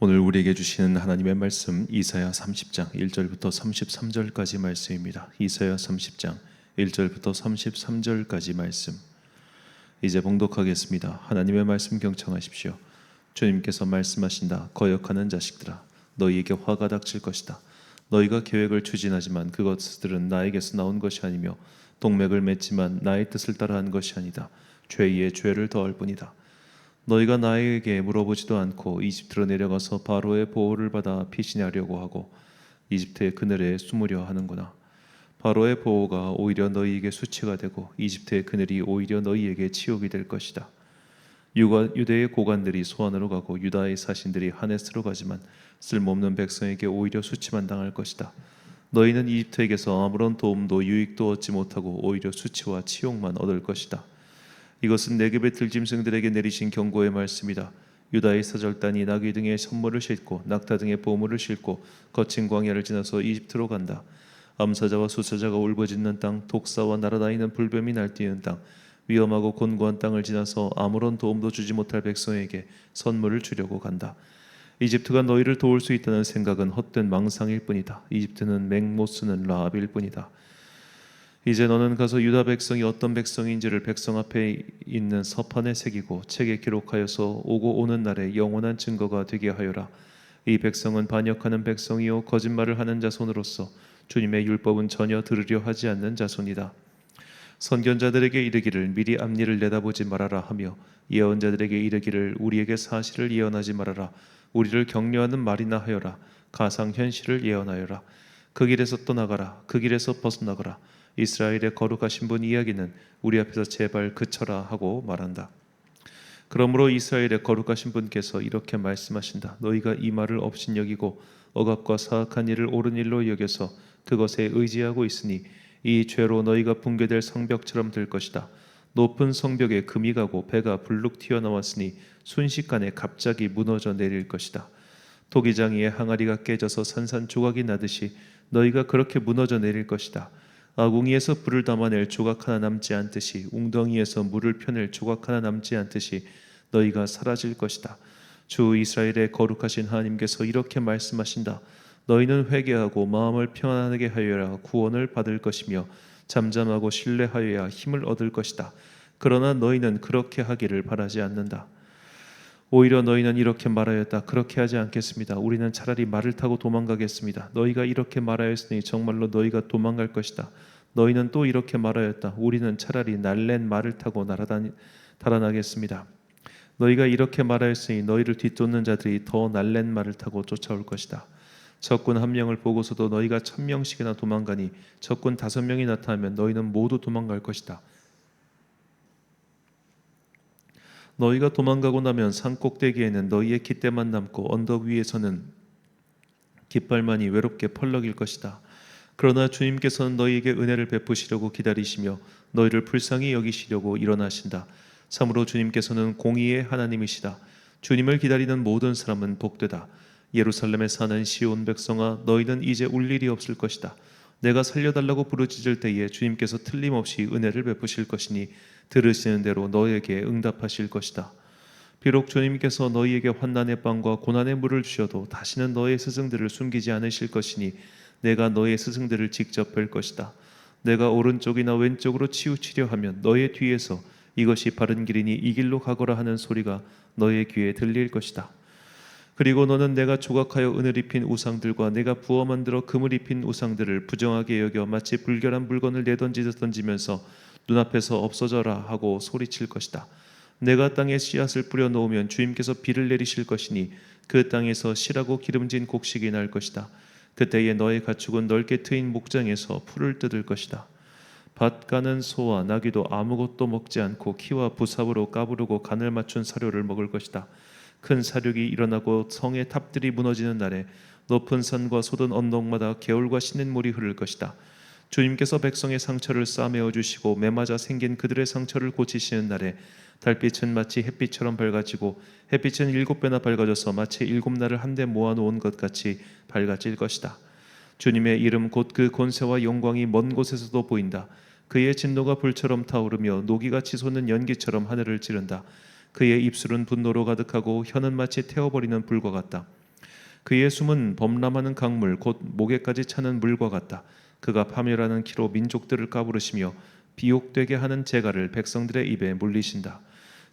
오늘 우리에게 주시는 하나님의 말씀 이사야 30장 1절부터 33절까지 말씀입니다. 이사야 30장 1절부터 33절까지 말씀 이제 봉독하겠습니다. 하나님의 말씀 경청하십시오. 주님께서 말씀하신다. 거역하는 자식들아, 너희에게 화가 닥칠 것이다. 너희가 계획을 추진하지만 그것들은 나에게서 나온 것이 아니며 동맥을 맺지만 나의 뜻을 따라한 것이 아니다. 죄 위에 죄를 더할 뿐이다. 너희가 나에게 물어보지도 않고 이집트로 내려가서 바로의 보호를 받아 피신하려고 하고 이집트의 그늘에 숨으려 하는구나. 바로의 보호가 오히려 너희에게 수치가 되고 이집트의 그늘이 오히려 너희에게 치욕이 될 것이다. 유대의 고관들이 소안으로 가고 유다의 사신들이 하네스로 가지만 쓸모없는 백성에게 오히려 수치만 당할 것이다. 너희는 이집트에게서 아무런 도움도 유익도 얻지 못하고 오히려 수치와 치욕만 얻을 것이다. 이것은 네겝의 들짐승들에게 내리신 경고의 말씀이다. 유다의 사절단이 나귀 등의 선물을 싣고 낙타 등의 보물을 싣고 거친 광야를 지나서 이집트로 간다. 암사자와 수사자가 울부짖는 땅, 독사와 날아다니는 불뱀이 날뛰는 땅, 위험하고 곤고한 땅을 지나서 아무런 도움도 주지 못할 백성에게 선물을 주려고 간다. 이집트가 너희를 도울 수 있다는 생각은 헛된 망상일 뿐이다. 이집트는 맹못 쓰는 라합일 뿐이다. 이제 너는 가서 유다 백성이 어떤 백성인지를 백성 앞에 있는 서판에 새기고 책에 기록하여서 오고 오는 날에 영원한 증거가 되게 하여라. 이 백성은 반역하는 백성이요 거짓말을 하는 자손으로서 주님의 율법은 전혀 들으려 하지 않는 자손이다. 선견자들에게 이르기를 미리 앞일을 내다보지 말아라 하며 예언자들에게 이르기를 우리에게 사실을 예언하지 말아라. 우리를 격려하는 말이나 하여라. 가상 현실을 예언하여라. 그 길에서 떠나가라. 그 길에서 벗어나가라. 이스라엘의 거룩하신 분 이야기는 우리 앞에서 제발 그쳐라 하고 말한다. 그러므로 이스라엘의 거룩하신 분께서 이렇게 말씀하신다. 너희가 이 말을 업신여기고 억압과 사악한 일을 옳은 일로 여겨서 그것에 의지하고 있으니 이 죄로 너희가 붕괴될 성벽처럼 될 것이다. 높은 성벽에 금이 가고 배가 불룩 튀어나왔으니 순식간에 갑자기 무너져 내릴 것이다. 토기장 위에 항아리가 깨져서 산산조각이 나듯이 너희가 그렇게 무너져 내릴 것이다. 아궁이에서 불을 담아낼 조각 하나 남지 않듯이 웅덩이에서 물을 펴낼 조각 하나 남지 않듯이 너희가 사라질 것이다. 주 이스라엘의 거룩하신 하나님께서 이렇게 말씀하신다. 너희는 회개하고 마음을 평안하게 하여야 구원을 받을 것이며 잠잠하고 신뢰하여야 힘을 얻을 것이다. 그러나 너희는 그렇게 하기를 바라지 않는다. 오히려 너희는 이렇게 말하였다. 그렇게 하지 않겠습니다. 우리는 차라리 말을 타고 도망가겠습니다. 너희가 이렇게 말하였으니 정말로 너희가 도망갈 것이다. 너희는 또 이렇게 말하였다. 우리는 차라리 날랜 말을 타고 달아나겠습니다. 너희가 이렇게 말하였으니 너희를 뒤쫓는 자들이 더 날랜 말을 타고 쫓아올 것이다. 적군 1명을 보고서도 너희가 1000명씩이나 도망가니 적군 5명이 나타나면 너희는 모두 도망갈 것이다. 너희가 도망가고 나면 산 꼭대기에는 너희의 깃대만 남고 언덕 위에서는 깃발만이 외롭게 펄럭일 것이다. 그러나 주님께서는 너희에게 은혜를 베푸시려고 기다리시며 너희를 불쌍히 여기시려고 일어나신다. 참으로 주님께서는 공의의 하나님이시다. 주님을 기다리는 모든 사람은 복되다. 예루살렘에 사는 시온 백성아, 너희는 이제 울 일이 없을 것이다. 내가 살려달라고 부르짖을 때에 주님께서 틀림없이 은혜를 베푸실 것이니 들으시는 대로 너희에게 응답하실 것이다. 비록 주님께서 너희에게 환난의 빵과 고난의 물을 주셔도 다시는 너의 스승들을 숨기지 않으실 것이니 내가 너의 스승들을 직접 뵐 것이다. 내가 오른쪽이나 왼쪽으로 치우치려 하면 너의 뒤에서 이것이 바른 길이니 이 길로 가거라 하는 소리가 너의 귀에 들릴 것이다. 그리고 너는 내가 조각하여 은을 입힌 우상들과 내가 부어 만들어 금을 입힌 우상들을 부정하게 여겨 마치 불결한 물건을 내던지듯 던지면서 눈앞에서 없어져라 하고 소리칠 것이다. 내가 땅에 씨앗을 뿌려 놓으면 주님께서 비를 내리실 것이니 그 땅에서 실하고 기름진 곡식이 날 것이다. 그때에 너의 가축은 넓게 트인 목장에서 풀을 뜯을 것이다. 밭 가는 소와 나귀도 아무것도 먹지 않고 키와 부삽으로 까부르고 간을 맞춘 사료를 먹을 것이다. 큰 사륙이 일어나고 성의 탑들이 무너지는 날에 높은 산과 솟은 언덕마다 개울과 시냇물이 흐를 것이다. 주님께서 백성의 상처를 싸매어 주시고 매맞아 생긴 그들의 상처를 고치시는 날에 달빛은 마치 햇빛처럼 밝아지고 햇빛은 7배나 밝아져서 마치 7날을 한데 모아놓은 것 같이 밝아질 것이다. 주님의 이름 곧 그 권세와 영광이 먼 곳에서도 보인다. 그의 진노가 불처럼 타오르며 노기가 치솟는 연기처럼 하늘을 찌른다. 그의 입술은 분노로 가득하고 혀는 마치 태워버리는 불과 같다. 그의 숨은 범람하는 강물 곧 목에까지 차는 물과 같다. 그가 파멸하는 키로 민족들을 까부르시며 비옥되게 하는 재갈을 백성들의 입에 물리신다.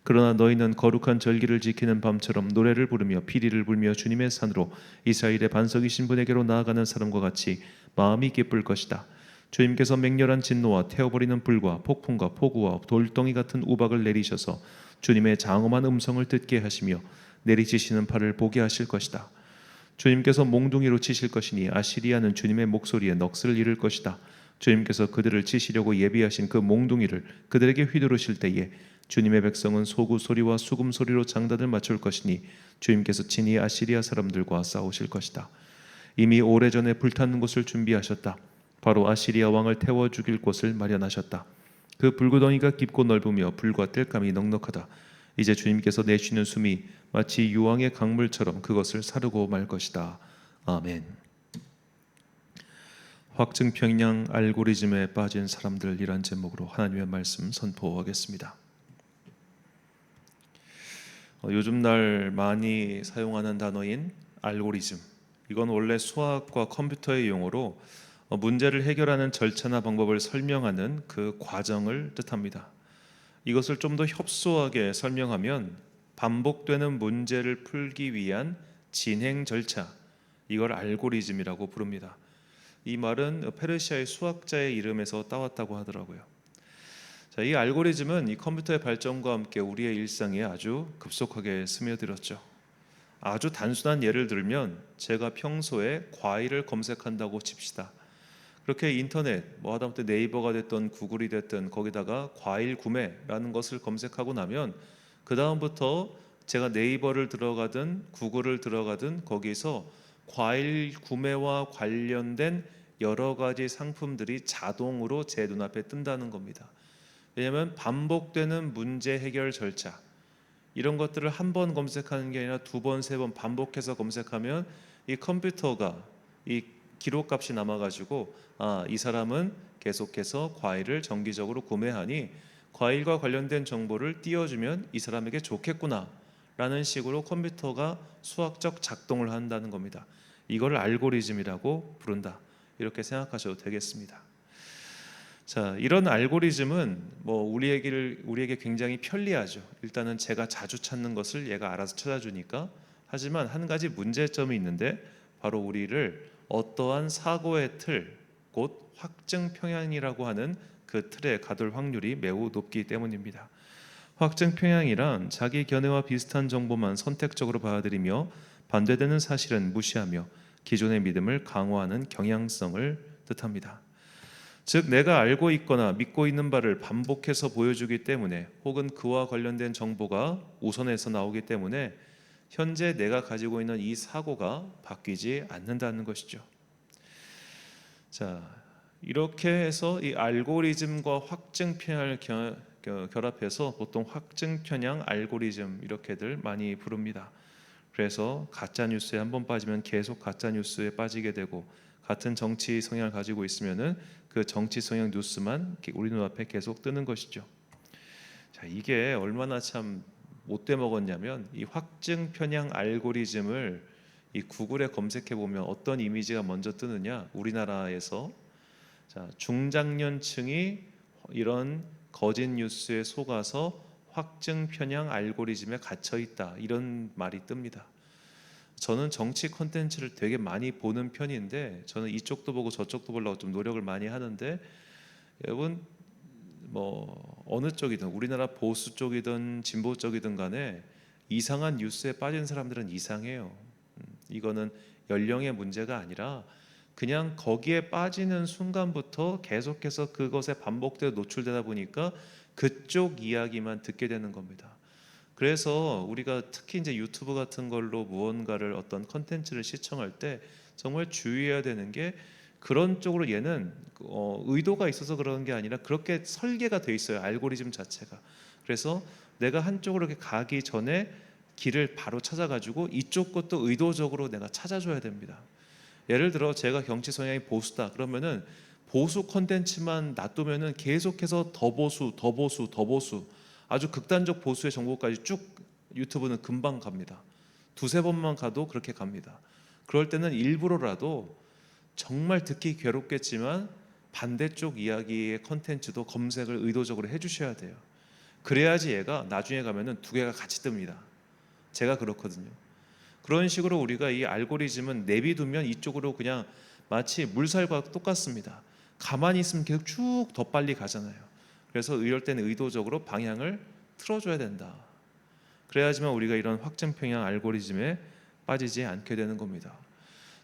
그러나 너희는 거룩한 절기를 지키는 밤처럼 노래를 부르며 피리를 불며 주님의 산으로 이스라엘의 반석이신 분에게로 나아가는 사람과 같이 마음이 기쁠 것이다. 주님께서 맹렬한 진노와 태워버리는 불과 폭풍과 폭우와 돌덩이 같은 우박을 내리셔서 주님의 장엄한 음성을 듣게 하시며 내리치시는 팔을 보게 하실 것이다. 주님께서 몽둥이로 치실 것이니 아시리아는 주님의 목소리에 넋을 잃을 것이다. 주님께서 그들을 치시려고 예비하신 그 몽둥이를 그들에게 휘두르실 때에 주님의 백성은 소구 소리와 수금 소리로 장단을 맞출 것이니 주님께서 친히 아시리아 사람들과 싸우실 것이다. 이미 오래전에 불타는 곳을 준비하셨다. 바로 아시리아 왕을 태워 죽일 곳을 마련하셨다. 그 불구덩이가 깊고 넓으며 불과 땔감이 넉넉하다. 이제 주님께서 내쉬는 숨이 마치 유황의 강물처럼 그것을 사르고 말 것이다. 아멘. 확증평양 알고리즘에 빠진 사람들이란 제목으로 하나님의 말씀 선포하겠습니다. 요즘 날 많이 사용하는 단어인 알고리즘, 이건 원래 수학과 컴퓨터의 용어로 문제를 해결하는 절차나 방법을 설명하는 그 과정을 뜻합니다. 이것을 좀 더 협소하게 설명하면 반복되는 문제를 풀기 위한 진행 절차, 이걸 알고리즘이라고 부릅니다. 이 말은 페르시아의 수학자의 이름에서 따왔다고 하더라고요. 자, 이 알고리즘은 이 컴퓨터의 발전과 함께 우리의 일상에 아주 급속하게 스며들었죠. 아주 단순한 예를 들면 제가 평소에 과일을 검색한다고 칩시다. 그렇게 인터넷, 하다못해 네이버가 됐든 구글이 됐든 거기다가 과일 구매라는 것을 검색하고 나면 그 다음부터 제가 네이버를 들어가든 구글을 들어가든 거기서 과일 구매와 관련된 여러 가지 상품들이 자동으로 제 눈앞에 뜬다는 겁니다. 왜냐하면 반복되는 문제 해결 절차, 이런 것들을 한 번 검색하는 게 아니라 두 번, 세 번 반복해서 검색하면 이 컴퓨터가 이 기록값이 남아가지고 이 사람은 계속해서 과일을 정기적으로 구매하니 과일과 관련된 정보를 띄워주면 이 사람에게 좋겠구나 라는 식으로 컴퓨터가 수학적 작동을 한다는 겁니다. 이걸 알고리즘이라고 부른다, 이렇게 생각하셔도 되겠습니다. 자, 이런 알고리즘은 우리에게 굉장히 편리하죠. 일단은 제가 자주 찾는 것을 얘가 알아서 찾아주니까. 하지만 한 가지 문제점이 있는데 바로 우리를 어떠한 사고의 틀, 곧 확증 평양이라고 하는 그 틀에 가둘 확률이 매우 높기 때문입니다. 확증 평양이란 자기 견해와 비슷한 정보만 선택적으로 받아들이며 반대되는 사실은 무시하며 기존의 믿음을 강화하는 경향성을 뜻합니다. 즉 내가 알고 있거나 믿고 있는 바를 반복해서 보여주기 때문에, 혹은 그와 관련된 정보가 우선해서 나오기 때문에 현재 내가 가지고 있는 이 사고가 바뀌지 않는다는 것이죠. 자, 이렇게 해서 이 알고리즘과 확증 편향을 결합해서 보통 확증 편향 알고리즘 이렇게들 많이 부릅니다. 그래서 가짜 뉴스에 한번 빠지면 계속 가짜 뉴스에 빠지게 되고, 같은 정치 성향을 가지고 있으면은 그 정치 성향 뉴스만 우리 눈앞에 계속 뜨는 것이죠. 자, 이게 얼마나 참 못돼 먹었냐면, 이 확증 편향 알고리즘을 이 구글에 검색해 보면 어떤 이미지가 먼저 뜨느냐, 우리나라에서 자, 중장년층이 이런 거짓 뉴스에 속아서 확증 편향 알고리즘에 갇혀 있다, 이런 말이 뜹니다. 저는 정치 콘텐츠를 되게 많이 보는 편인데, 저는 이쪽도 보고 저쪽도 보려고 좀 노력을 많이 하는데, 여러분 어느 쪽이든, 우리나라 보수 쪽이든 진보 쪽이든 간에 이상한 뉴스에 빠진 사람들은 이상해요. 이거는 연령의 문제가 아니라 그냥 거기에 빠지는 순간부터 계속해서 그것에 반복되어 노출되다 보니까 그쪽 이야기만 듣게 되는 겁니다. 그래서 우리가 특히 이제 유튜브 같은 걸로 무언가를 어떤 컨텐츠를 시청할 때 정말 주의해야 되는 게, 그런 쪽으로 얘는 의도가 있어서 그러는 게 아니라 그렇게 설계가 돼 있어요, 알고리즘 자체가. 그래서 내가 한쪽으로 이렇게 가기 전에 길을 바로 찾아가지고 이쪽 것도 의도적으로 내가 찾아줘야 됩니다. 예를 들어 제가 정치 성향이 보수다 그러면은 보수 컨텐츠만 놔두면은 계속해서 더 보수, 더 보수, 더 보수, 아주 극단적 보수의 정보까지 쭉 유튜브는 금방 갑니다. 두세 번만 가도 그렇게 갑니다. 그럴 때는 일부러라도 정말 듣기 괴롭겠지만 반대쪽 이야기의 컨텐츠도 검색을 의도적으로 해주셔야 돼요. 그래야지 얘가 나중에 가면은 두 개가 같이 뜹니다. 제가 그렇거든요. 그런 식으로 우리가 이 알고리즘은 내비두면 이쪽으로 그냥 마치 물살과 똑같습니다. 가만히 있으면 계속 쭉 더 빨리 가잖아요. 그래서 이럴 때는 의도적으로 방향을 틀어줘야 된다. 그래야지만 우리가 이런 확증 편향 알고리즘에 빠지지 않게 되는 겁니다.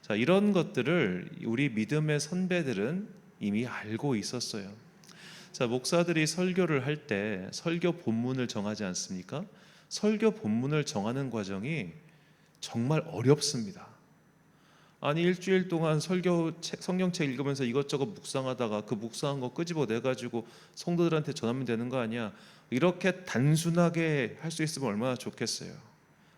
자, 이런 것들을 우리 믿음의 선배들은 이미 알고 있었어요. 자, 목사들이 설교를 할 때 설교 본문을 정하지 않습니까? 설교 본문을 정하는 과정이 정말 어렵습니다. 아니 일주일 동안 성경책 읽으면서 이것저것 묵상하다가 그 묵상한 거 끄집어내 가지고 성도들한테 전하면 되는 거 아니야? 이렇게 단순하게 할 수 있으면 얼마나 좋겠어요.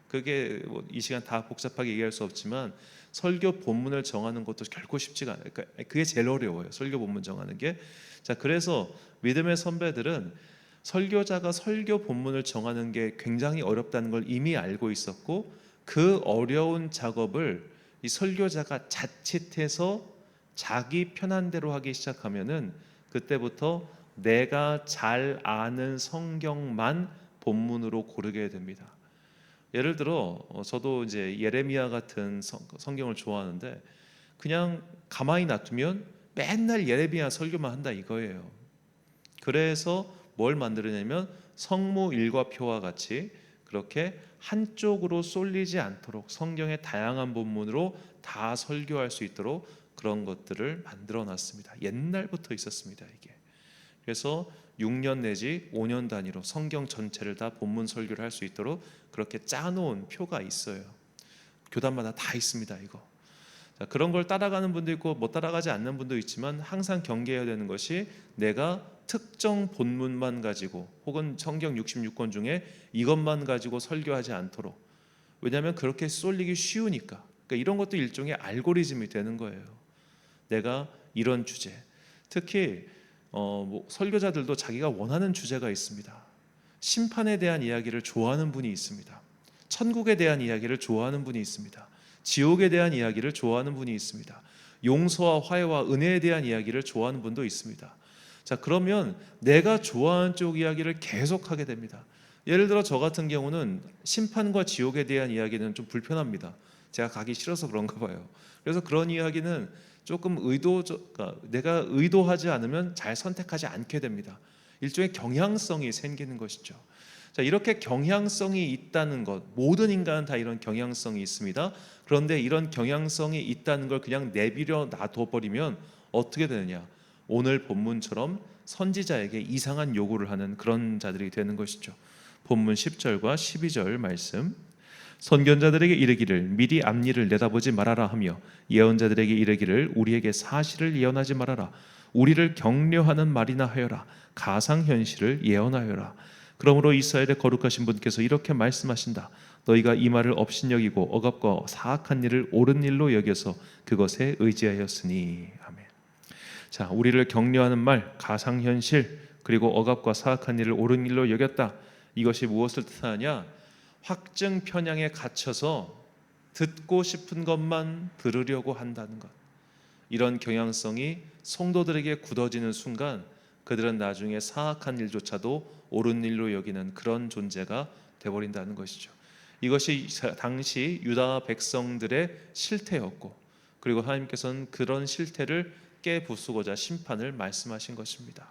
그게 뭐 이 시간 다 복잡하게 얘기할 수 없지만 설교 본문을 정하는 것도 결코 쉽지가 않아요. 그러니까 그게 제일 어려워요. 설교 본문 정하는 게. 자, 그래서 믿음의 선배들은 설교자가 설교 본문을 정하는 게 굉장히 어렵다는 걸 이미 알고 있었고, 그 어려운 작업을 이 설교자가 자칫해서 자기 편한 대로 하기 시작하면은 그때부터 내가 잘 아는 성경만 본문으로 고르게 됩니다. 예를 들어 저도 이제 예레미야 같은 성경을 좋아하는데 그냥 가만히 놔두면 맨날 예레미야 설교만 한다 이거예요. 그래서 뭘 만들어내면 성무 일과표와 같이 그렇게 한쪽으로 쏠리지 않도록 성경의 다양한 본문으로 다 설교할 수 있도록 그런 것들을 만들어 놨습니다. 옛날부터 있었습니다, 이게. 그래서 6년 내지 5년 단위로 성경 전체를 다 본문 설교를 할 수 있도록 그렇게 짜놓은 표가 있어요. 교단마다 다 있습니다, 이거. 자, 그런 걸 따라가는 분도 있고 못 따라가지 않는 분도 있지만 항상 경계해야 되는 것이 내가 특정 본문만 가지고 혹은 성경 66권 중에 이것만 가지고 설교하지 않도록. 왜냐하면 그렇게 쏠리기 쉬우니까. 그러니까 이런 것도 일종의 알고리즘이 되는 거예요. 내가 이런 주제, 특히 설교자들도 자기가 원하는 주제가 있습니다. 심판에 대한 이야기를 좋아하는 분이 있습니다. 천국에 대한 이야기를 좋아하는 분이 있습니다. 지옥에 대한 이야기를 좋아하는 분이 있습니다. 용서와 화해와 은혜에 대한 이야기를 좋아하는 분도 있습니다. 자, 그러면 내가 좋아하는 쪽 이야기를 계속하게 됩니다. 예를 들어 저 같은 경우는 심판과 지옥에 대한 이야기는 좀 불편합니다. 제가 가기 싫어서 그런가 봐요. 그래서 그런 이야기는 조금 그러니까 내가 의도하지 않으면 잘 선택하지 않게 됩니다. 일종의 경향성이 생기는 것이죠. 자, 이렇게 경향성이 있다는 것, 모든 인간은 다 이런 경향성이 있습니다. 그런데 이런 경향성이 있다는 걸 그냥 내버려 놔둬버리면 어떻게 되느냐? 오늘 본문처럼 선지자에게 이상한 요구를 하는 그런 자들이 되는 것이죠. 본문 10절과 12절 말씀. 선견자들에게 이르기를 미리 앞일을 내다보지 말아라 하며 예언자들에게 이르기를 우리에게 사실을 예언하지 말아라. 우리를 격려하는 말이나 하여라. 가상현실을 예언하여라. 그러므로 이스라엘의 거룩하신 분께서 이렇게 말씀하신다. 너희가 이 말을 업신여기고 억압과 사악한 일을 옳은 일로 여겨서 그것에 의지하였으니. 아멘. 자, 우리를 격려하는 말, 가상현실, 그리고 억압과 사악한 일을 옳은 일로 여겼다. 이것이 무엇을 뜻하느냐? 확증 편향에 갇혀서 듣고 싶은 것만 들으려고 한다는 것. 이런 경향성이 성도들에게 굳어지는 순간 그들은 나중에 사악한 일조차도 옳은 일로 여기는 그런 존재가 되어버린다는 것이죠. 이것이 당시 유다 백성들의 실태였고, 그리고 하나님께서는 그런 실태를 깨부수고자 심판을 말씀하신 것입니다.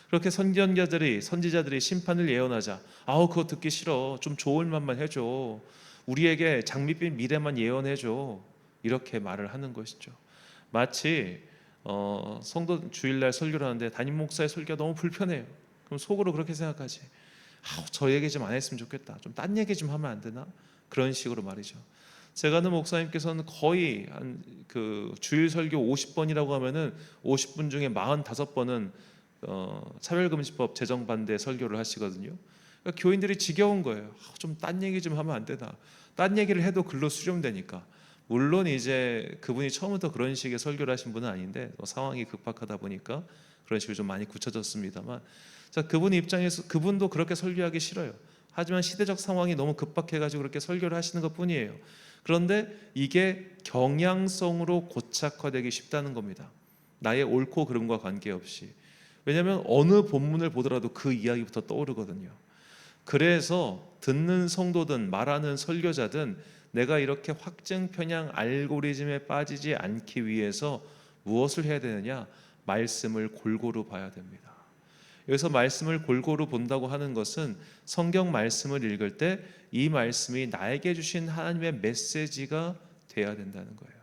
그렇게 선지자들이 심판을 예언하자, 아우 그거 듣기 싫어, 좀 좋을 말만 해줘, 우리에게 장밋빛 미래만 예언해줘, 이렇게 말을 하는 것이죠. 마치 성도 주일날 설교를 하는데 담임 목사의 설교가 너무 불편해요. 그럼 속으로 그렇게 생각하지. 저 얘기 좀 안 했으면 좋겠다, 좀 딴 얘기 좀 하면 안 되나? 그런 식으로 말이죠. 제가 아는 목사님께서는 거의 그 주일 설교 50번이라고 하면은 50분 중에 45번은 차별금지법 제정 반대 설교를 하시거든요. 그러니까 교인들이 지겨운 거예요. 좀 딴 얘기 좀 하면 안 되나? 딴 얘기를 해도 글로 수렴되니까. 물론 이제 그분이 처음부터 그런 식의 설교를 하신 분은 아닌데 상황이 급박하다 보니까 그런 식으로 좀 많이 굳혀졌습니다만, 자, 그분 입장에서 그분도 그렇게 설교하기 싫어요. 하지만 시대적 상황이 너무 급박해가지고 그렇게 설교를 하시는 것뿐이에요. 그런데 이게 경향성으로 고착화되기 쉽다는 겁니다. 나의 옳고 그름과 관계없이. 왜냐하면 어느 본문을 보더라도 그 이야기부터 떠오르거든요. 그래서 듣는 성도든 말하는 설교자든 내가 이렇게 확증 편향 알고리즘에 빠지지 않기 위해서 무엇을 해야 되느냐? 말씀을 골고루 봐야 됩니다. 여기서 말씀을 골고루 본다고 하는 것은 성경 말씀을 읽을 때 이 말씀이 나에게 주신 하나님의 메시지가 돼야 된다는 거예요.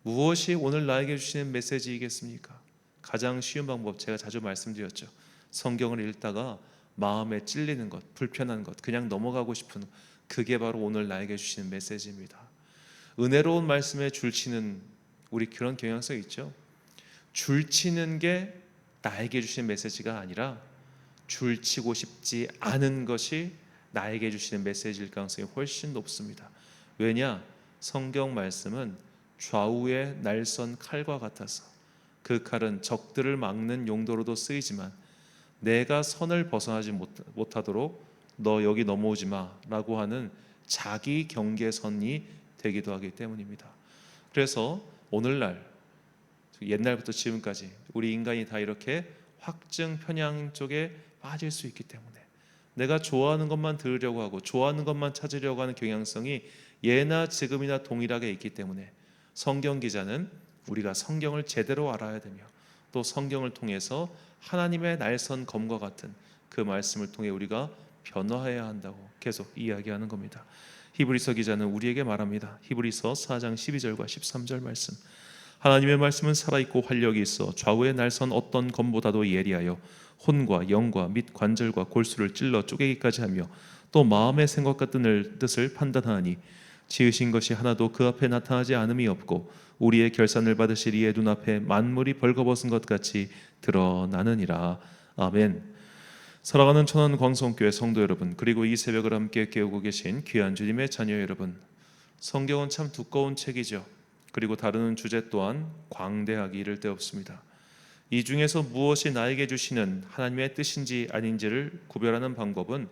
무엇이 오늘 나에게 주시는 메시지이겠습니까? 가장 쉬운 방법, 제가 자주 말씀드렸죠. 성경을 읽다가 마음에 찔리는 것, 불편한 것, 그냥 넘어가고 싶은 것, 그게 바로 오늘 나에게 주시는 메시지입니다. 은혜로운 말씀에 줄치는, 우리 그런 경향성이 있죠. 줄치는 게 나에게 주시는 메시지가 아니라 줄치고 싶지 않은 것이 나에게 주시는 메시지일 가능성이 훨씬 높습니다. 왜냐? 성경 말씀은 좌우의 날선 칼과 같아서 그 칼은 적들을 막는 용도로도 쓰이지만 내가 선을 벗어나지 못하도록 너 여기 넘어오지 마라고 하는 자기 경계선이 되기도 하기 때문입니다. 그래서 오늘날 옛날부터 지금까지 우리 인간이 다 이렇게 확증 편향 쪽에 빠질 수 있기 때문에 내가 좋아하는 것만 들으려고 하고 좋아하는 것만 찾으려고 하는 경향성이 예나 지금이나 동일하게 있기 때문에 성경 기자는 우리가 성경을 제대로 알아야 되며 또 성경을 통해서 하나님의 날선 검과 같은 그 말씀을 통해 우리가 변화해야 한다고 계속 이야기하는 겁니다. 히브리서 기자는 우리에게 말합니다. 히브리서 4장 12절과 13절 말씀. 하나님의 말씀은 살아있고 활력이 있어 좌우의 날선 어떤 검보다도 예리하여 혼과 영과 및 관절과 골수를 찔러 쪼개기까지 하며 또 마음의 생각과 뜻을 판단하니 지으신 것이 하나도 그 앞에 나타나지 않음이 없고 우리의 결산을 받으실 이의 눈앞에 만물이 벌거벗은 것 같이 드러나느니라. 아멘. 사랑하는 천안광성교회 성도 여러분, 그리고 이 새벽을 함께 깨우고 계신 귀한 주님의 자녀 여러분, 성경은 참 두꺼운 책이죠. 그리고 다루는 주제 또한 광대하기 이를 데 없습니다. 이 중에서 무엇이 나에게 주시는 하나님의 뜻인지 아닌지를 구별하는 방법은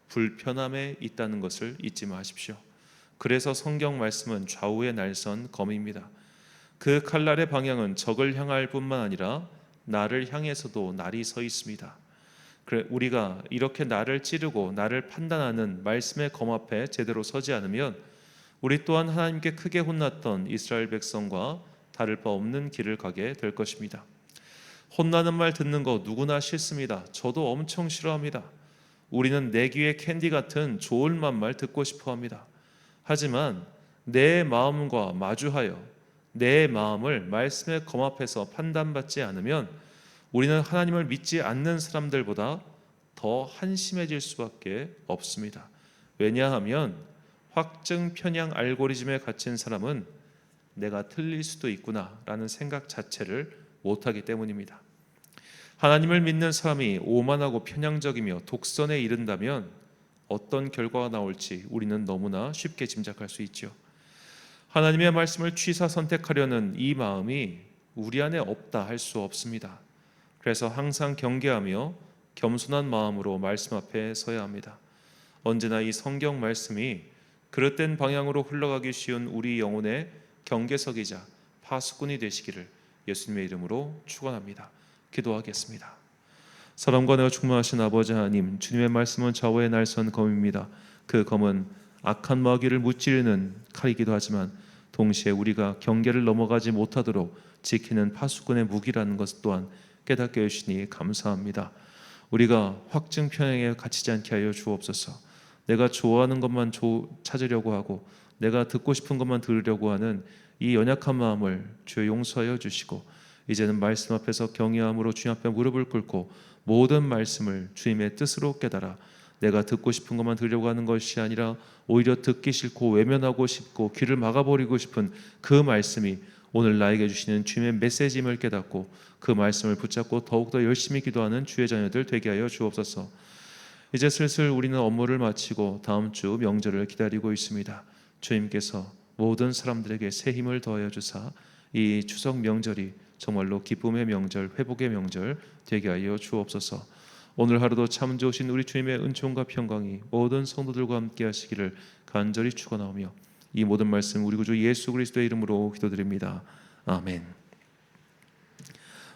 불편함에 있다는 것을 잊지 마십시오. 그래서 성경 말씀은 좌우의 날선 검입니다. 그 칼날의 방향은 적을 향할 뿐만 아니라 나를 향해서도 날이 서 있습니다. 그래, 우리가 이렇게 나를 찌르고 나를 판단하는 말씀의 검 앞에 제대로 서지 않으면 우리 또한 하나님께 크게 혼났던 이스라엘 백성과 다를 바 없는 길을 가게 될 것입니다. 혼나는 말 듣는 거 누구나 싫습니다. 저도 엄청 싫어합니다. 우리는 내 귀에 캔디 같은 좋을 말 듣고 싶어 합니다. 하지만 내 마음과 마주하여 내 마음을 말씀의 검 앞에서 판단받지 않으면 우리는 하나님을 믿지 않는 사람들보다 더 한심해질 수밖에 없습니다. 왜냐하면 확증 편향 알고리즘에 갇힌 사람은 내가 틀릴 수도 있구나라는 생각 자체를 못하기 때문입니다. 하나님을 믿는 사람이 오만하고 편향적이며 독선에 이른다면 어떤 결과가 나올지 우리는 너무나 쉽게 짐작할 수 있죠. 하나님의 말씀을 취사 선택하려는 이 마음이 우리 안에 없다 할 수 없습니다. 그래서 항상 경계하며 겸손한 마음으로 말씀 앞에 서야 합니다. 언제나 이 성경 말씀이 그릇된 방향으로 흘러가기 쉬운 우리 영혼의 경계석이자 파수꾼이 되시기를 예수님의 이름으로 축원합니다. 기도하겠습니다. 사랑과 은혜가 충만하신 아버지 하나님, 주님의 말씀은 좌우의 날선 검입니다. 그 검은 악한 마귀를 무찌르는 칼이기도 하지만 동시에 우리가 경계를 넘어가지 못하도록 지키는 파수꾼의 무기라는 것 또한 깨닫게 해주시니 감사합니다. 우리가 확증 편향에 갇히지 않게 하여 주옵소서. 내가 좋아하는 것만 찾으려고 하고 내가 듣고 싶은 것만 들으려고 하는 이 연약한 마음을 주여 용서하여 주시고 이제는 말씀 앞에서 경외함으로 주님 앞에 무릎을 꿇고 모든 말씀을 주님의 뜻으로 깨달아 내가 듣고 싶은 것만 들으려고 하는 것이 아니라 오히려 듣기 싫고 외면하고 싶고 귀를 막아버리고 싶은 그 말씀이 오늘 나에게 주시는 주님의 메시지임을 깨닫고 그 말씀을 붙잡고 더욱더 열심히 기도하는 주의 자녀들 되게 하여 주옵소서. 이제 슬슬 우리는 업무를 마치고 다음 주 명절을 기다리고 있습니다. 주님께서 모든 사람들에게 새 힘을 더하여 주사 이 추석 명절이 정말로 기쁨의 명절, 회복의 명절 되게 하여 주옵소서. 오늘 하루도 참 좋으신 우리 주님의 은총과 평강이 모든 성도들과 함께 하시기를 간절히 축원하오며 이 모든 말씀 우리 구주 예수 그리스도의 이름으로 기도드립니다. 아멘.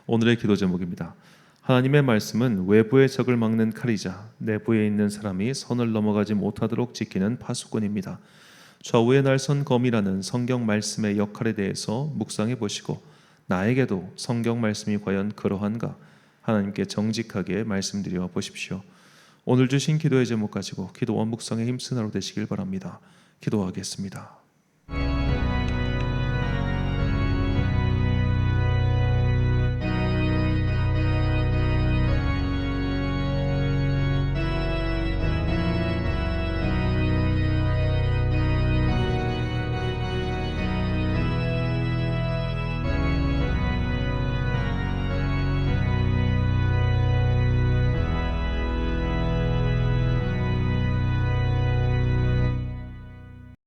오늘의 기도 제목입니다. 하나님의 말씀은 외부의 적을 막는 칼이자 내부에 있는 사람이 선을 넘어가지 못하도록 지키는 파수꾼입니다. 좌우에 날선 검이라는 성경 말씀의 역할에 대해서 묵상해 보시고 나에게도 성경 말씀이 과연 그러한가 하나님께 정직하게 말씀드려 보십시오. 오늘 주신 기도의 제목 가지고 기도와 묵상에 힘쓰는 하루 되시길 바랍니다. 기도하겠습니다.